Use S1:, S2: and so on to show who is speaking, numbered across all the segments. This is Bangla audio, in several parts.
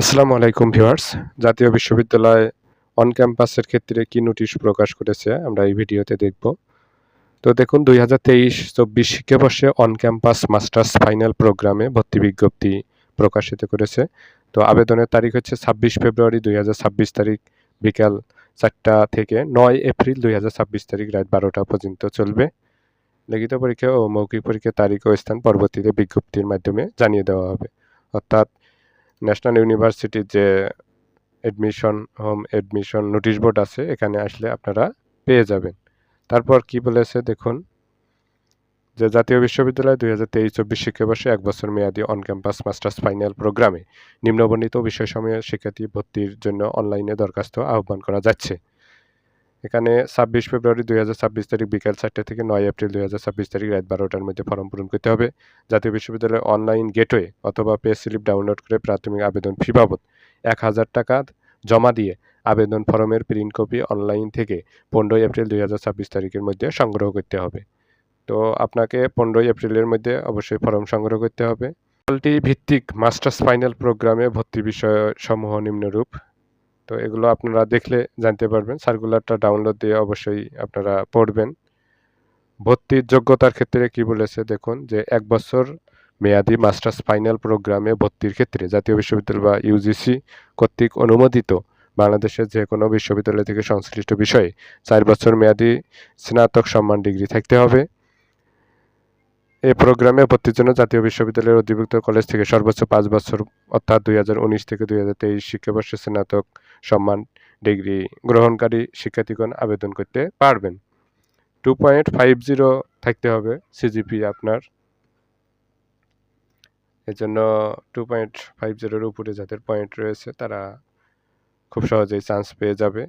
S1: আসসালামু আলাইকুম ভিউয়ার্স। জাতীয় বিশ্ববিদ্যালয় অন ক্যাম্পাসের ক্ষেত্রে কি নোটিশ প্রকাশ করেছে আমরা এই ভিডিওতে দেখব। তো দেখুন 2023-24 শিক্ষাবর্ষে অন ক্যাম্পাস মাস্টার্স ফাইনাল প্রোগ্রামে ভর্তি বিজ্ঞপ্তি প্রকাশিত করেছে। তো আবেদনের তারিখ হচ্ছে 26 ফেব্রুয়ারি 2026 তারিখ বিকাল 4টা থেকে 9 এপ্রিল 2026 তারিখ রাত 12টা পর্যন্ত চলবে। লিখিত পরীক্ষা ও মৌখিক পরীক্ষার তারিখ ও স্থান পরবর্তীতে বিজ্ঞপ্তির মাধ্যমে জানিয়ে দেওয়া হবে। অর্থাৎ ন্যাশনাল ইউনিভার্সিটির যে অ্যাডমিশন নোটিশ বোর্ড আছে এখানে আসলে আপনারা পেয়ে যাবেন। তারপর কি বলেছে দেখুন যে জাতীয় বিশ্ববিদ্যালয় 2023-24 শিক্ষাবর্ষে 1 বছর মেয়াদী অন ক্যাম্পাস মাস্টার্স ফাইনাল প্রোগ্রামে নিম্নবর্ণিত বিষয়সমূহে শিক্ষার্থী ভর্তির জন্য অনলাইনে দরখাস্ত আহ্বান করা যাচ্ছে। এখানে 26 ফেব্রুয়ারি 2026 তারিখ বিকাল 4টা থেকে 9 এপ্রিল 2026 তারিখ রাত 12টার মধ্যে ফর্ম পূরণ করতে হবে। জাতীয় বিশ্ববিদ্যালয়ের অনলাইন গেটওয়ে অথবা পে স্লিপ ডাউনলোড করে প্রাথমিক আবেদন ফি বাবদ 1000 টাকা জমা দিয়ে আবেদন ফরমের প্রিন্ট কপি অনলাইন থেকে 15 এপ্রিল 2026 তারিখের মধ্যে সংগ্রহ করতে হবে। তো আপনাকে 15 এপ্রিলের মধ্যে অবশ্যই ফর্ম সংগ্রহ করতে হবে। ফ্যাকাল্টি ভিত্তিক মাস্টার্স ফাইনাল প্রোগ্রামে ভর্তি বিষয়সমূহ নিম্নরূপ। তো এগুলো আপনারা দেখলে জানতে পারবেন। সার্কুলারটা ডাউনলোড দিয়ে অবশ্যই আপনারা পড়বেন। ভর্তির যোগ্যতার ক্ষেত্রে কি বলেছে দেখুন যে 1 বছর মেয়াদী মাস্টার্স ফাইনাল প্রোগ্রামে ভর্তির ক্ষেত্রে জাতীয় বিশ্ববিদ্যালয় বা ইউজিসি কর্তৃক অনুমোদিত বাংলাদেশের যে কোনো বিশ্ববিদ্যালয় থেকে সংশ্লিষ্ট বিষয়ে 4 বছর মেয়াদী স্নাতক সম্মান ডিগ্রি থাকতে হবে। এই প্রোগ্রামে ভর্তির জন্য জাতীয় বিশ্ববিদ্যালয়ের অধিভুক্ত কলেজ থেকে সর্বোচ্চ 5 বছর অর্থাৎ 2019 থেকে 2023 শিক্ষাবর্ষে স্নাতক সম্মান ডিগ্রি গ্রহণকারী শিক্ষার্থীগণ আবেদন করতে পারবেন। 2.50 থাকতে হবে সিজিপি আপনার। এজন্য 2.50 এর উপরে যাদের পয়েন্ট রয়েছে তারা খুব সহজেই চান্স পেয়ে যাবে।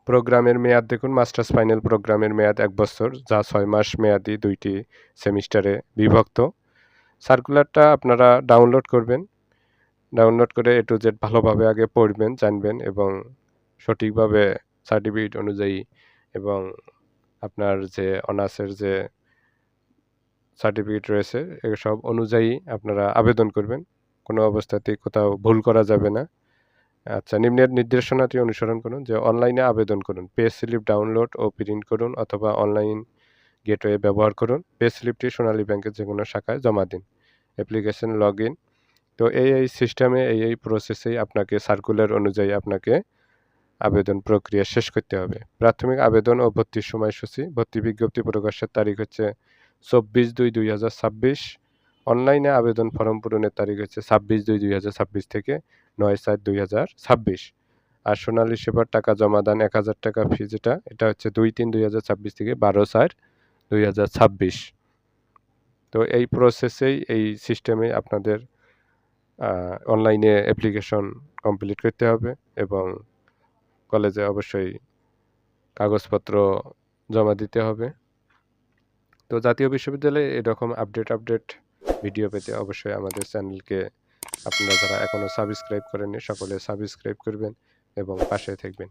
S1: প্রোগ্রামের মেয়াদ দেখুন মাস্টার্স ফাইনাল প্রোগ্রামের মেয়াদ 1 বছর যা 6 মাস মেয়াদী 2টি সেমিস্টারে বিভক্ত। সার্কুলারটা আপনারা ডাউনলোড করবেন। ডাউনলোড করে A to Z ভালোভাবে আগে পড়বেন, জানবেন এবং সঠিকভাবে সার্টিফিকেট অনুযায়ী এবং আপনার যে অনার্সের যে সার্টিফিকেট রয়েছে এসব অনুযায়ী আপনারা আবেদন করবেন। কোনো অবস্থাতেই কোথাও ভুল করা যাবে না। আচ্ছা, নিম্নের নির্দেশনাটি অনুসরণ করুন যে অনলাইনে আবেদন করুন। পে স্লিপ ডাউনলোড ও প্রিন্ট করুন অথবা অনলাইন গেটওয়ে ব্যবহার করুন। পে স্লিপটি সোনালী ব্যাংকের যেকোনো শাখায় জমা দিন। Application login. তো এই সিস্টেমে এই প্রসেসেই আপনাকে সার্কুলার অনুযায়ী আপনাকে আবেদন প্রক্রিয়া শেষ করতে হবে। প্রাথমিক আবেদন ও ভর্তির সময়সূচি। ভর্তি বিজ্ঞপ্তি প্রকাশের তারিখ হচ্ছে 24/2/2026। অনলাইনে আবেদন ফর্ম পূরণের তারিখ হচ্ছে 26/2/2026 থেকে 9/7/2026। আর সোনালী সেবার টাকা জমা দান 1000 টাকা ফি এটা হচ্ছে 2/3/2026 থেকে 12/4/2026। তো এই প্রসেসেই এই সিস্টেমে আপনাদের অনলাইনে অ্যাপ্লিকেশন কমপ্লিট করতে হবে এবং কলেজে অবশ্যই কাগজপত্র জমা দিতে হবে। তো জাতীয় বিশ্ববিদ্যালয়ে এরকম আপডেট ভিডিও পেতে অবশ্যই আমাদের চ্যানেলকে আপনারা যারা এখনও সাবস্ক্রাইব করেননি সকলে সাবস্ক্রাইব করবেন এবং পাশে থাকবেন।